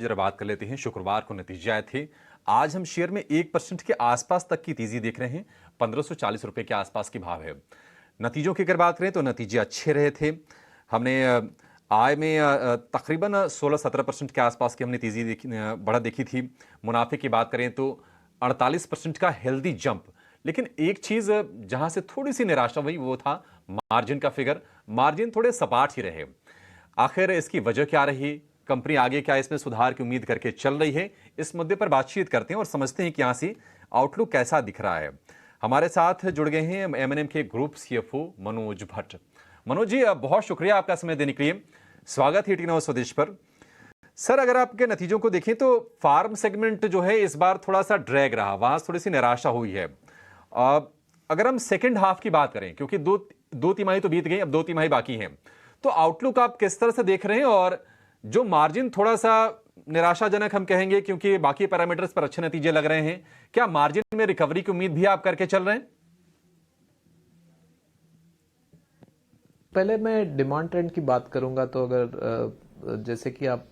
जरा बात कर लेते हैं। शुक्रवार को नतीजे आए थे। आज हम शेयर में 1% के आसपास तक की तेजी देख रहे हैं। 1540 रुपए के आसपास की भाव है। नतीजों की अगर बात करें तो नतीजे अच्छे रहे थे। हमने आय में तकरीबन 16-17% के आसपास की हमने तेजी बढ़त देखी थी। मुनाफे की बात करें तो 48% का हेल्दी जंप। लेकिन एक चीज जहां से थोड़ी सी निराशा हुई वो था मार्जिन का फिगर। मार्जिन थोड़े सपाट ही रहे। आखिर इसकी वजह क्या रही? कंपनी आगे क्या इसमें सुधार की उम्मीद करके चल रही है? इस मुद्दे पर बातचीत करते हैं और समझते हैं कि यहां से आउटलुक कैसा दिख रहा है। हमारे साथ जुड़ गए हैं एमएनएम के ग्रुप सीएफओ मनोज भट्ट। मनोज जी, बहुत शुक्रिया आपका समय देने के लिए। स्वागत है टी9 स्वदेश पर। सर, अगर आपके नतीजों को देखें तो फार्म सेगमेंट जो है इस बार थोड़ा सा ड्रैग रहा, वहां थोड़ी सी निराशा हुई है। अगर हम सेकेंड हाफ की बात करें, क्योंकि दो तिमाही तो बीत गई, अब 2 तिमाही बाकी हैं, तो आउटलुक आप किस तरह से देख रहे हैं? और जो मार्जिन थोड़ा सा निराशाजनक हम कहेंगे क्योंकि बाकी पैरामीटर्स पर अच्छे नतीजे लग रहे हैं, क्या मार्जिन में रिकवरी की उम्मीद भी आप करके चल रहे हैं? पहले मैं डिमांड ट्रेंड की बात करूंगा तो अगर जैसे कि आप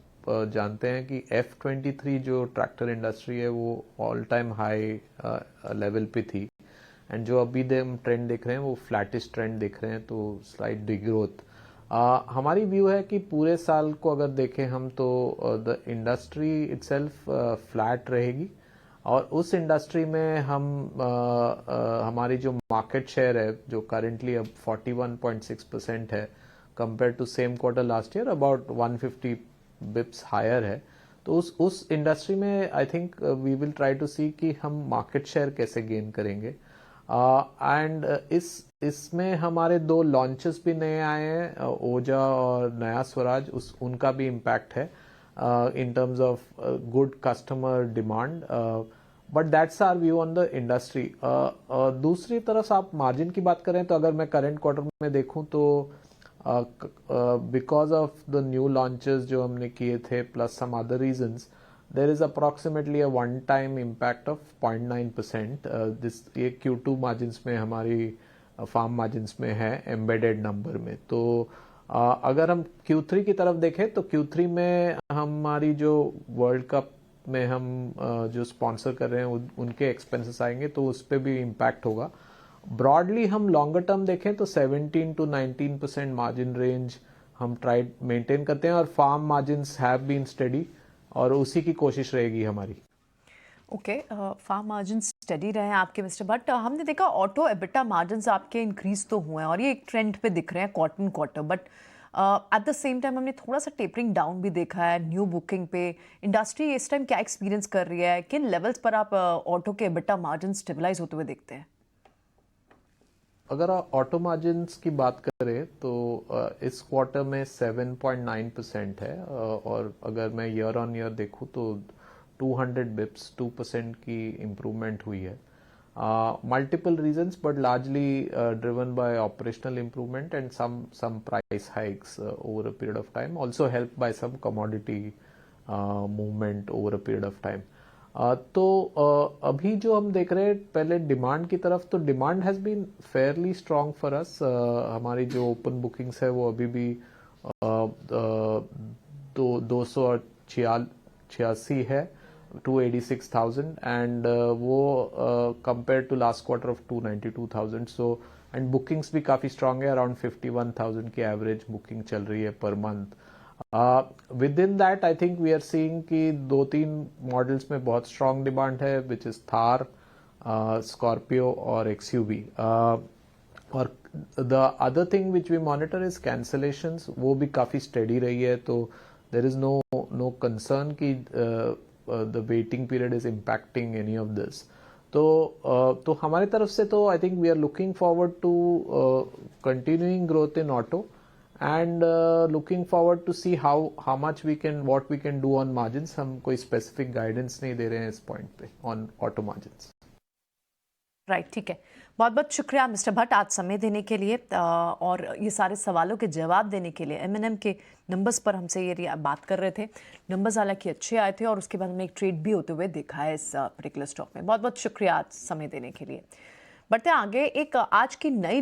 जानते हैं कि F23 जो ट्रैक्टर इंडस्ट्री है वो ऑल टाइम हाई लेवल पे थी, एंड जो अभी हम ट्रेंड देख रहे हैं वो फ्लैटिश ट्रेंड देख रहे हैं, तो स्लाइट डिग्रोथ। हमारी व्यू है कि पूरे साल को अगर देखें हम तो द इंडस्ट्री इटसेल्फ फ्लैट रहेगी, और उस इंडस्ट्री में हम हमारी जो मार्केट शेयर है जो करेंटली अब 41.6% है compare to same quarter last year, about 150 bips higher है। तो उस इंडस्ट्री में I think we will try to see कि हम मार्केट शेयर कैसे गेन करेंगे। एंड इसमें हमारे 2 लॉन्चेस भी नए आए हैं, ओजा और नया स्वराज, उनका भी इम्पैक्ट है in terms of good customer demand, but that's our view on the industry. दूसरी तरफ आप मार्जिन की बात करें तो अगर मैं करंट क्वार्टर में देखूं तो because of the new launches जो हमने किए थे plus some other reasons, there is approximately a one time impact of 0.9%. This ये Q2 मार्जिन्स में हमारी फार्म मार्जिन्स में है एम्बेडेड नंबर में। तो अगर हम Q3 की तरफ देखें तो Q3 में हमारी जो वर्ल्ड कप में हम जो स्पॉन्सर कर रहे हैं उनके एक्सपेंसेस आएंगे, तो उस पर भी इम्पैक्ट होगा। ब्रॉडली हम लॉन्गर टर्म देखें तो 17 to 19% मार्जिन रेंज हम ट्राई मेंटेन करते हैं, और farm margins have been steady, और उसी की कोशिश रहेगी हमारी। ओके, फार्म मार्जिन स्टडी रहे हैं आपके मिस्टर भट्ट। हमने देखा ऑटो एबिटा मार्जिन्स आपके इंक्रीज तो हुए हैं और ये एक ट्रेंड पे दिख रहे हैं quarter, but at the same time हमने थोड़ा सा टेपरिंग डाउन भी देखा है न्यू बुकिंग पे। इंडस्ट्री इस टाइम क्या एक्सपीरियंस कर रही है? किन लेवल्स पर आप ऑटो के एबिटा मार्जिन स्टेबलाइज होते हुए देखते हैं? अगर ऑटो मार्जिन्स की बात करें तो इस क्वार्टर में 7.9% है, और अगर मैं ईयर ऑन ईयर देखूं तो 200 बिप्स 2% की इम्प्रूवमेंट हुई है। Multiple reasons but largely driven by operational improvement and some price hikes over a period of time, also help by some commodity movement over a period of time. तो अभी जो हम देख रहे हैं पहले डिमांड की तरफ, तो demand has been fairly strong for us. हमारी जो ओपन बुकिंग्स है वो अभी भी 286 है, 286,000, एंड वो compare to last quarter of 292,000। So and bookings भी काफी स्ट्रांग है, अराउंड 51,000 की एवरेज बुकिंग चल रही है per month. Within that I think we are seeing कि 2-3 मॉडल्स में बहुत स्ट्रांग डिमांड है, विच इज थार, स्कॉर्पियो और XUV। और the other thing which we monitor is cancellations, वो भी काफी स्टेडी रही है, तो देर इज नो कंसर्न कि the waiting period is impacting any of this. तो हमारी तरफ से तो I think we are looking forward to continuing growth in auto, and looking forward to see how much what we can do on margins. हम कोई specific guidance नहीं दे रहे हैं इस point पे on auto margins. राइट, ठीक है। बहुत बहुत शुक्रिया मिस्टर भट्ट आज समय देने के लिए और ये सारे सवालों के जवाब देने के लिए। एमएनएम के नंबर्स पर हमसे ये बात कर रहे थे। नंबर्स हालांकि अच्छे आए थे और उसके बाद हमने एक ट्रेड भी होते हुए देखा है इस पर्टिकुलर स्टॉक में। बहुत बहुत शुक्रिया आज समय देने के लिए। बढ़ते आगे, एक आज की नई